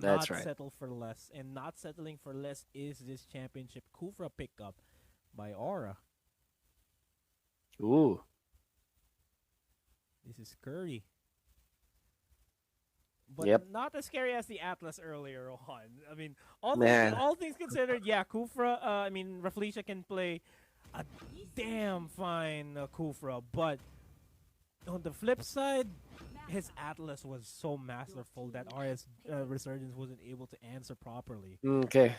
That's not right. settle for less, and not settling for less is this championship Kufra pickup by Aura. Ooh, This is Curry, but yep, not as scary as the Atlas earlier on. I mean, man. all things considered, yeah, Kufra. I mean, Rafleisha can play a damn fine Kufra, but on the flip side, his Atlas was so masterful that RS Resurgence wasn't able to answer properly. Okay,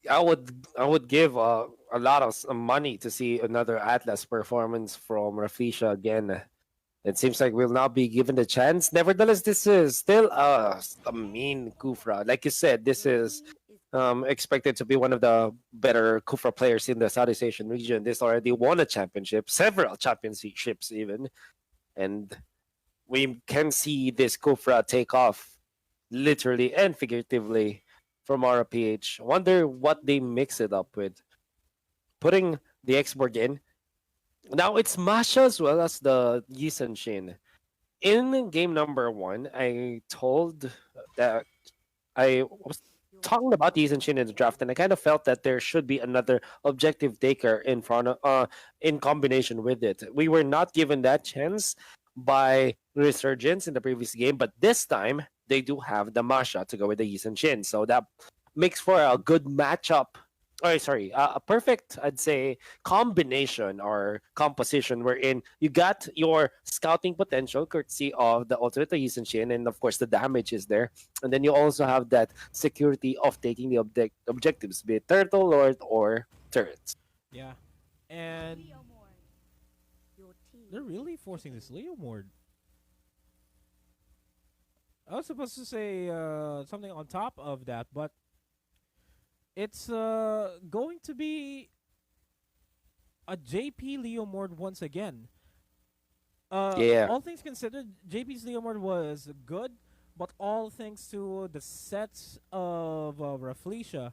I would give a lot of money to see another Atlas performance from Rafisha again. It seems like we'll not be given the chance. Nevertheless, this is still a mean Kufra. Like you said, this is expected to be one of the better Kufra players in the Southeast Asian region. This already won a championship, several championships even, and we can see this Kufra take off literally and figuratively from RPH. Wonder what they mix it up with. Putting the X-Borg in. Now it's Masha as well as the Yisan Shin. In game number one, I told that I was talking about Yisan Shin in the draft, and I kind of felt that there should be another objective taker in front of, in combination with it. We were not given that chance by Resurgence in the previous game, but this time they do have the Masha to go with the Yisan Shin, so that makes for a good matchup. Oh, sorry, a perfect, I'd say, combination or composition wherein you got your scouting potential courtesy of the ultimate Yisan Shin, and of course the damage is there. And then you also have that security of taking the objectives, be it Turtle Lord or turrets. Yeah, and they're really forcing this Leo Mord. I was supposed to say something on top of that, but it's going to be a JP Leomord once again. Yeah, All things considered, JP's Leomord was good, but all thanks to the sets of Rafleisha,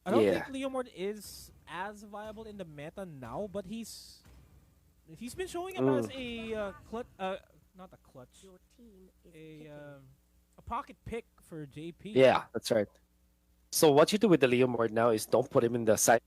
I don't yeah. think Leomord is as viable in the meta now, but he's been showing up as Mm, a not a clutch, a a pocket pick for JP. yeah, that's right. So what you do with the Leomord now is don't put him in the side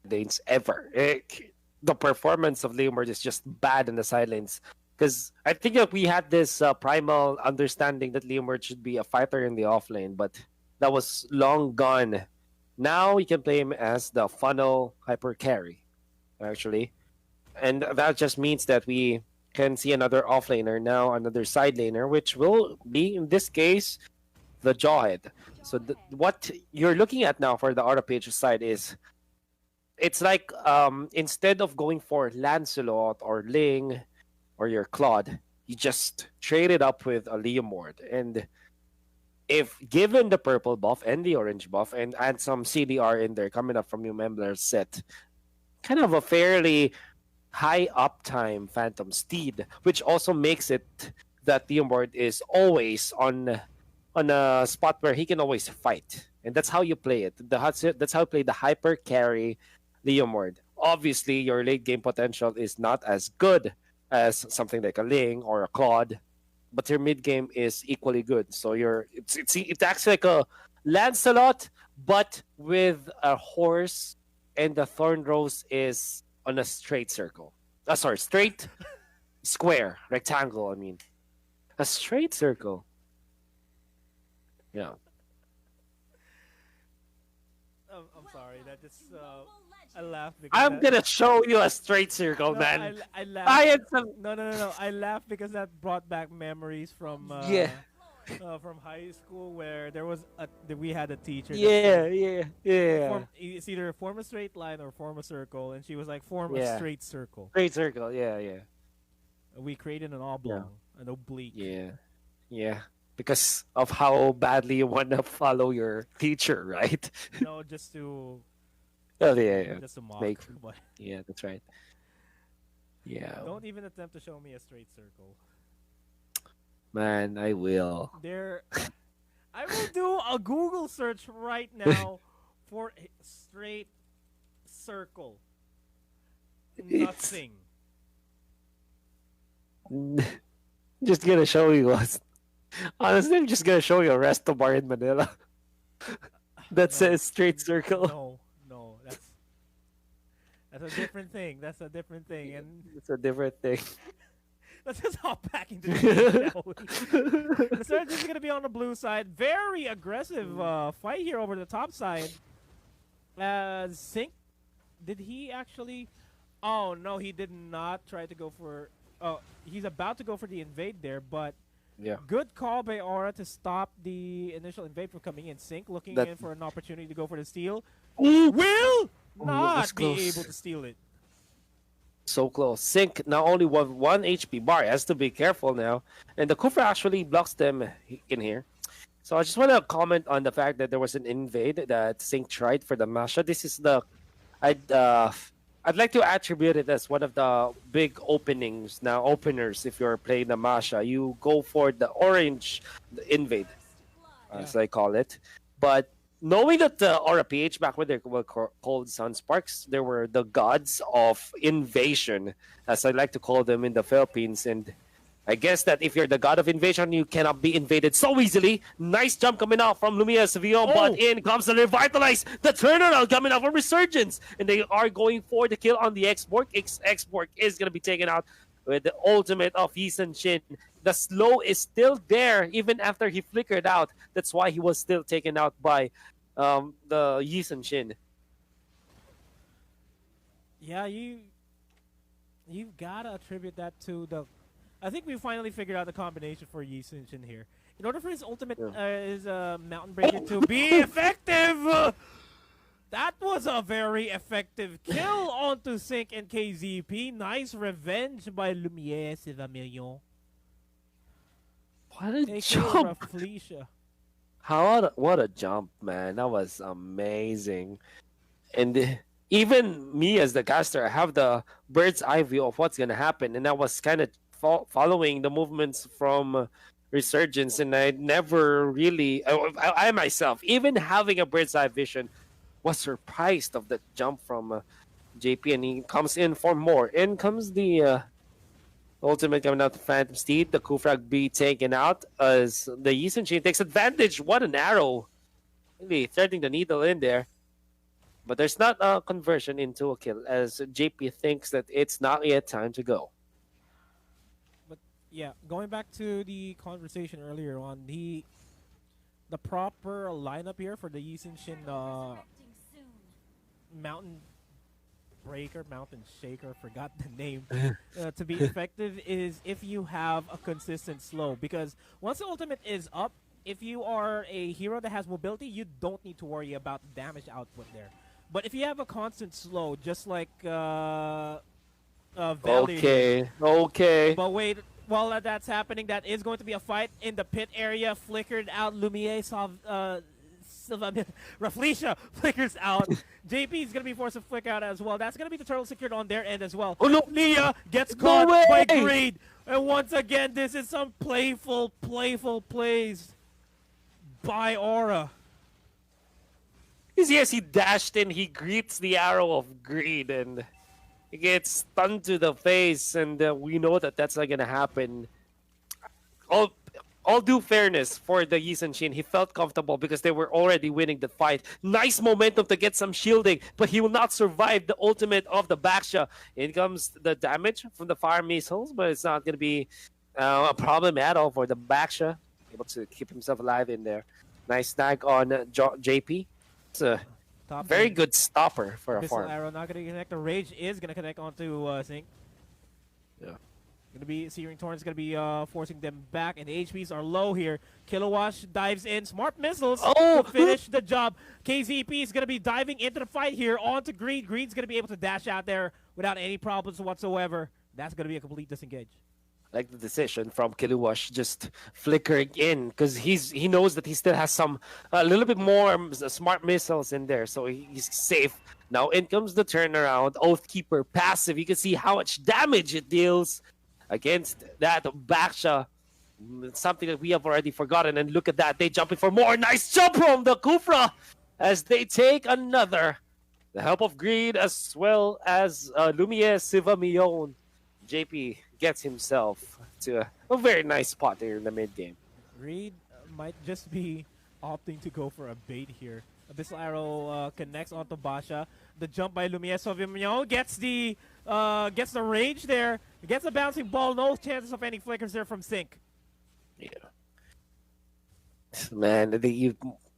lanes ever. The performance of Leomord is just bad in the side lanes. Because I think that we had this primal understanding that Leomord should be a fighter in the off lane, but that was long gone. Now you can play him as the funnel hyper carry, actually. And that just means that we can see another off laner now, another side laner, which will be, in this case, the Jawhead. So what you're looking at now for the RPH side is it's like instead of going for Lancelot or Ling or your Claude, you just trade it up with a Leomord. And if given the purple buff and the orange buff and add some CDR in there coming up from your member set, kind of a fairly high uptime Phantom Steed, which also makes it that Leomord is always on a spot where he can always fight. And that's how you play it. That's how you play the hyper carry Leomord. Obviously, your late game potential is not as good as something like a Ling or a Claude, but your mid game is equally good. So it acts like a Lancelot, but with a horse, and the Thorn Rose is on a straight circle. Sorry, straight square rectangle. I mean, a straight circle. Yeah. I'm sorry. That just I laughed because I'm that gonna show you a straight circle, no man. I laughed. I had some. No. I laughed because that brought back memories Yeah, from high school where there was we had a teacher that said yeah, yeah, yeah, it's either form a straight line or form a circle, and she was like form a yeah. straight circle. Straight circle. Yeah, yeah, We created an yeah, oblong, an oblique. yeah, yeah. Because of how badly you wanna follow your teacher, right? No, just to Oh yeah, yeah. just to mock, Make but yeah, that's right. Yeah, Don't even attempt to show me a straight circle. man, I will. There, I will do a Google search right now for a straight circle. It's Nothing. just gonna show you us. Honestly, I'm just gonna show you a resto bar in Manila that No, says straight circle. no. That's a different thing. That's a different thing, and It's a different thing. let's just hop back into the game, shall we? Resurgence is gonna be on the blue side. Very aggressive fight here over the top side. Sync, did he actually? Oh no, he did not try to go for. Oh, he's about to go for the invade there, but Yeah, good call by Aura to stop the initial invade from coming in. Sync looking that in for an opportunity to go for the steal. Ooh, Will oh, it was not be close. able to steal it. So close. Sync not only one HP bar, has to be careful now, and the Kufra actually blocks them in here. So I just want to comment on the fact that there was an invade that Sync tried for the Masha. This is the I'd uh, I'd like to attribute it as one of the big openings now. Openers, if you're playing the Masha, you go for the orange invade, as I call it. But knowing that the Aura PH back when they were called Sun Sparks, they were the gods of invasion, as I like to call them in the Philippines, and I guess that if you're the god of invasion, you cannot be invaded so easily. Nice jump coming out from Lumia Savillon, but in comes the Revitalize. The turnaround coming out from Resurgence. And they are going for the kill on the X-Borg. X-Borg is going to be taken out with the ultimate of Yisun Shin. The slow is still there even after he flickered out. That's why he was still taken out by the Yisun Shin. Yeah, you've gotta attribute that to the. I think we finally figured out the combination for Yi Sun Shin here. In order for his ultimate, his Mountain Breaker to be effective, that was a very effective kill onto Sync and KZP. Nice revenge by Lumiere Sivamillion. What a AKA jump! Raflesia. What a jump, man! That was amazing. And even me as the caster, I have the bird's eye view of what's gonna happen, and I was kind of following the movements from Resurgence, and I never really, I myself, even having a bird's eye vision, was surprised of the jump from JP, and he comes in for more. In comes the ultimate coming out to Phantom Steed, the Kufrag be taken out as the Yisun Chain takes advantage. What an arrow! Really threading the needle in there. But there's not a conversion into a kill, as JP thinks that it's not yet time to go. But yeah, going back to the conversation earlier on, the proper lineup here for the Yi Sun Shin Mountain Breaker, Mountain Shaker, forgot the name, to be effective is if you have a consistent slow. Because once the ultimate is up, if you are a hero that has mobility, you don't need to worry about damage output there. But if you have a constant slow, just like Valley, Okay. but wait, while that's happening, that is going to be a fight in the pit area. Flickered out, Lumiere, Raflesia flickers out. JP is going to be forced to flick out as well. That's going to be the turtle secured on their end as well. Oh no! Nia gets No caught way! by Greed. And once again, this is some playful plays by Aura. Yes, he dashed in, he greets the arrow of greed, and he gets stunned to the face, and we know that that's not going to happen. All due fairness for the Yisun Shin, he felt comfortable because they were already winning the fight. Nice momentum to get some shielding, but he will not survive the ultimate of the Baksha. In comes the damage from the fire missiles, but it's not going to be a problem at all for the Baksha. Able to keep himself alive in there. Nice snag on JP. It's a Top very lane. good stopper for a Missile farm. arrow not going to connect. The Rage is going to connect onto Sync. Yeah. Gonna be Searing Torrent's gonna be forcing them back, and the HPs are low here. Kilowash dives in, smart missiles to finish the job. KZP is gonna be diving into the fight here onto Greed. Greed's gonna be able to dash out there without any problems whatsoever. That's gonna be a complete disengage. like the decision from Kiluwash just flickering in because he knows that he still has some a little bit more smart missiles in there, so he's safe. Now in comes the turnaround. Oathkeeper passive. You can see how much damage it deals against that Baksha. Something that we have already forgotten. And look at that, they jumping for more. Nice jump from the Kufra as they take another. The help of Greed as well as Lumiere Sivamion. JP gets himself to a very nice spot there in the mid game. Reed might just be opting to go for a bait here. Abyssal Arrow connects onto Basha. The jump by Lumiere Sauvignon gets the range there. Gets the bouncing ball. No chances of any flickers there from Sync. Yeah. Man,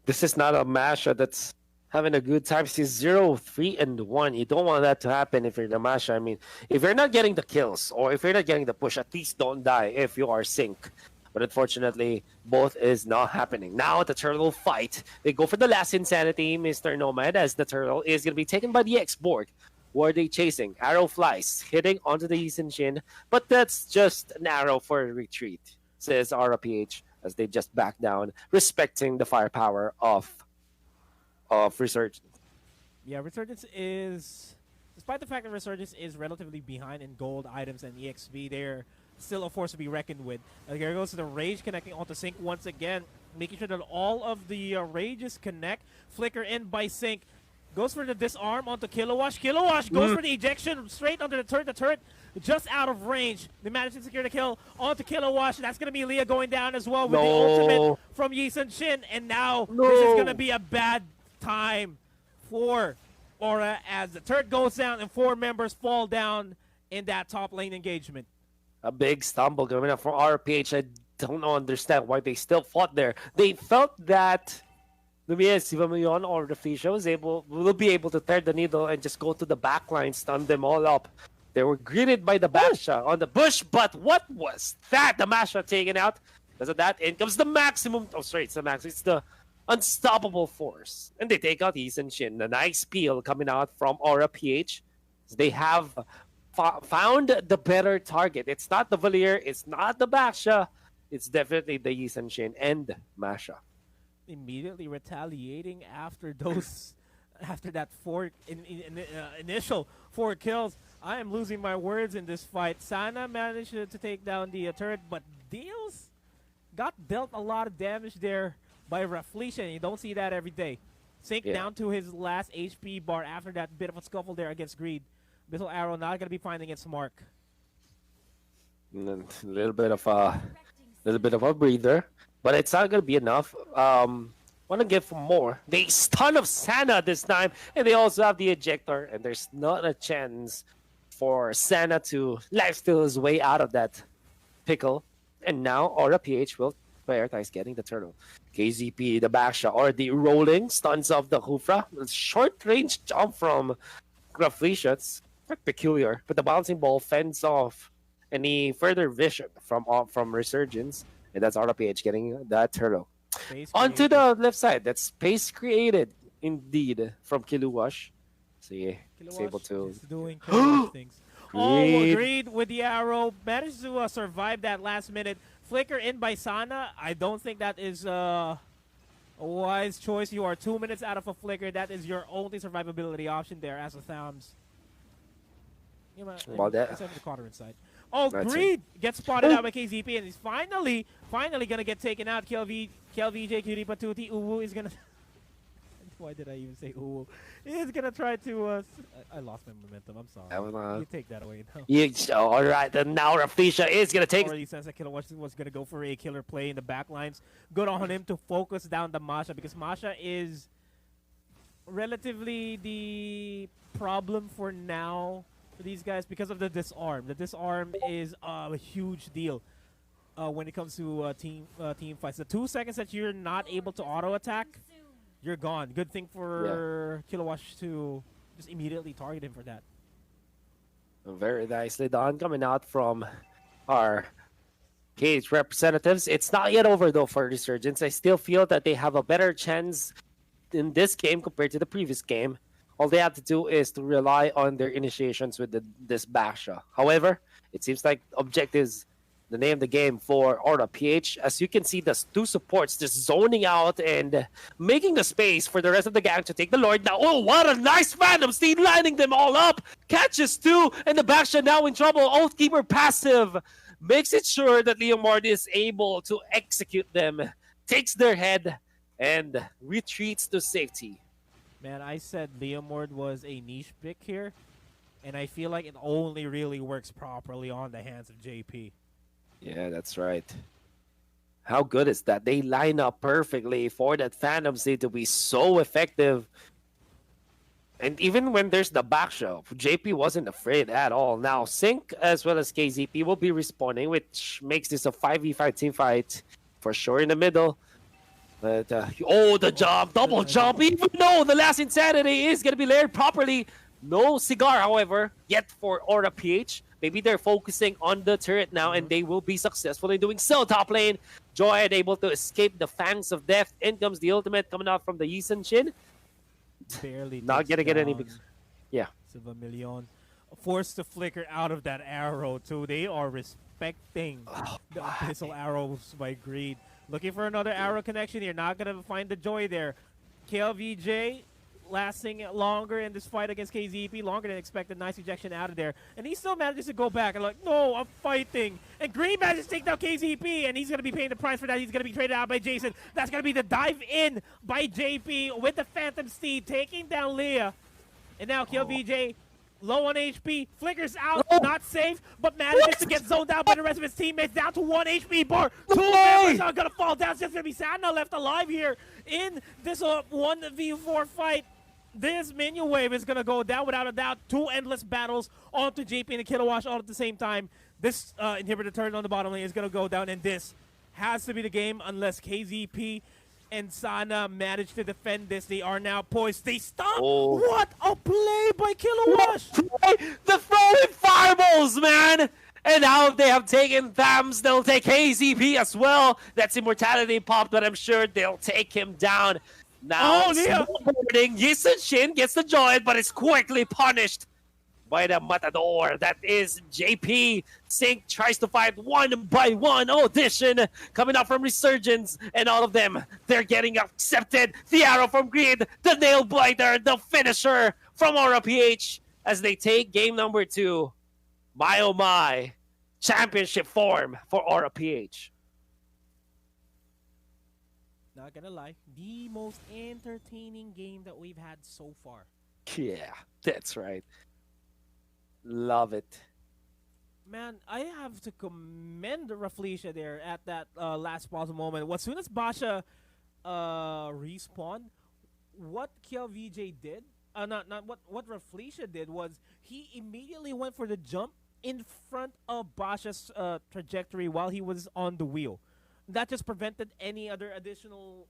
this is not a Masha that's having a good time. She's 0-3-1. You don't want that to happen if you're the Masha. I mean, if you're not getting the kills or if you're not getting the push, at least don't die if you are Sync. But unfortunately, both is not happening. Now the turtle fight. They go for the last insanity, Mr. Nomad, as the turtle is going to be taken by the X-Borg. Who are they chasing? Arrow flies, hitting onto the Yisun Shin. But that's just an arrow for a retreat, says RPH, as they just back down, respecting the firepower of Resurgence. Yeah, Resurgence is, despite the fact that Resurgence is relatively behind in gold items and EXP, they're still a force to be reckoned with. Here goes to the Rage connecting onto Sync once again, making sure that all of the Rages connect. Flicker in by Sync. Goes for the disarm onto Kilowash. Kilowash goes for the ejection straight under the turret. The turret just out of range. They managed to secure the kill onto Kilowash. That's going to be Leah going down as well with the ultimate from Yisun Shin. And now this is going to be a bad time for Aura as the turret goes down and 4 members fall down in that top lane engagement. A big stumble coming up from RPH. I don't understand why they still fought there. They felt that Lumiere Sivamion or the Fisha will be able to thread the needle and just go to the back line, stun them all up. They were greeted by the Basha on the bush, but what was that? The Masha taken out. Because of that, in comes the maximum. Oh, sorry, it's the max. It's the unstoppable force. And they take out Yisun Shin. A nice peel coming out from Aura PH. They have found the better target. It's not the Valier, it's not the Basha. It's definitely the Yisun Shin and Masha. Immediately retaliating after those, after that initial 4 kills. I am losing my words in this fight. Sana managed to take down the turret, but Deals got dealt a lot of damage there by Raflesia. You don't see that every day. Sync down to his last HP bar after that bit of a scuffle there against Greed. Abyssal Arrow not going to be finding its mark. A little bit of a breather, but it's not going to be enough. Want to give more. They stun of Sana this time, and they also have the ejector, and there's not a chance for Sana to lifesteal his way out of that pickle. And now Aura PH will prioritize getting the turtle. KZP, the Baksha, or the rolling stuns of the Hufra. Short range jump from Graflesia. It's quite peculiar, but the bouncing ball fends off any further vision from Resurgence, and that's RPH getting that turtle. Onto the left side, that's space created indeed from Kiluwash. See, he's able to doing things. Oh, Agreed with the arrow. Managed to survive that last minute. Flicker in by Sana. I don't think that is a wise choice. You are 2 minutes out of a flicker. That is your only survivability option there as a Thams. Well, let's have the Carter inside. Oh, Greed gets spotted out by KZP, and he's finally gonna get taken out. KLVJ, Cutie Patuti, Uwu is gonna. Why did I even say Uwu? He's gonna try to. I lost my momentum. I'm sorry. You take that away now. All right, and now Raflesia is gonna take. Already sense that Kilowatt was gonna go for a killer play in the backlines. Good on him to focus down the Masha, because Masha is relatively the problem for now for these guys because of the disarm. The disarm is a huge deal when it comes to team fights. The 2 seconds that you're not able to auto attack, you're gone. Good thing for Kilowatt to just immediately target him for that. Very nicely done, coming out from our cage representatives. It's not yet over though for Resurgence. I still feel that they have a better chance in this game compared to the previous game. All they have to do is to rely on their initiations with this Basha. However, it seems like objectives the name of the game for Aura PH. As you can see, the two supports just zoning out and making the space for the rest of the gang to take the Lord. Now, oh, what a nice Phantom Steed lining them all up. Catches two, and the Baksha now in trouble. Oathkeeper passive makes it sure that Leomord is able to execute them, takes their head, and retreats to safety. Man, I said Leomord was a niche pick here, and I feel like it only really works properly on the hands of JP. Yeah, that's right. How good is that? They line up perfectly for that Phantom Seed to be so effective. And even when there's the back show, JP wasn't afraid at all. Now, Sync as well as KZP will be respawning, which makes this a 5v5 team fight for sure in the middle. But, oh, the jump, double jump, even though the last Insanity is going to be layered properly. No cigar, however, yet for Aura PH. Maybe they're focusing on the turret now, and they will be successful in doing so. Top lane, Joy able to escape the fangs of death. In comes the ultimate coming out from the Yisun Shin. Barely Not gonna get any big... Yeah. Silvermillion forced to flicker out of that arrow too. They are respecting the abyssal arrows by Greed. Looking for another arrow connection here. Not gonna find the Joy there. KLVJ lasting longer in this fight against KZP, longer than expected. Nice ejection out of there. And he still manages to go back and like, no, I'm fighting. And Green manages to take down KZP, and he's going to be paying the price for that. He's going to be traded out by Jason. That's going to be the dive in by JP with the Phantom Steed, taking down Leah. And now KLVJ, low on HP, flickers out, not safe, but manages to get zoned out by the rest of his teammates, down to 1 HP bar. Two members are going to fall down. It's just going to be Sadna left alive here in this 1v4 fight. This minion wave is going to go down without a doubt. Two endless battles onto JP and the Kilowatt all at the same time. This inhibitor turret on the bottom lane is going to go down, and this has to be the game unless KZP and Sana manage to defend this. They are now poised. They stop. Oh. What a play by Kilowatt! The throwing fireballs, man! And now they have taken Thams. They'll take KZP as well. That's Immortality pop, but I'm sure they'll take him down. Now, snowboarding, Yisun Shin gets the joint, but it's quickly punished by the Matador. That is JP. Sync tries to fight one by one. Audition coming up from Resurgence, and all of them, they're getting accepted. The arrow from Greed, the nail biter, the finisher from Aura PH as they take game number 2. My oh my, championship form for Aura PH. Not gonna lie, the most entertaining game that we've had so far. Yeah, that's right. Love it. Man, I have to commend Raflesia there at that last possible moment. As soon as Basha respawned, what KLVJ did, not what Raflesia did was he immediately went for the jump in front of Basha's trajectory while he was on the wheel. That just prevented any other additional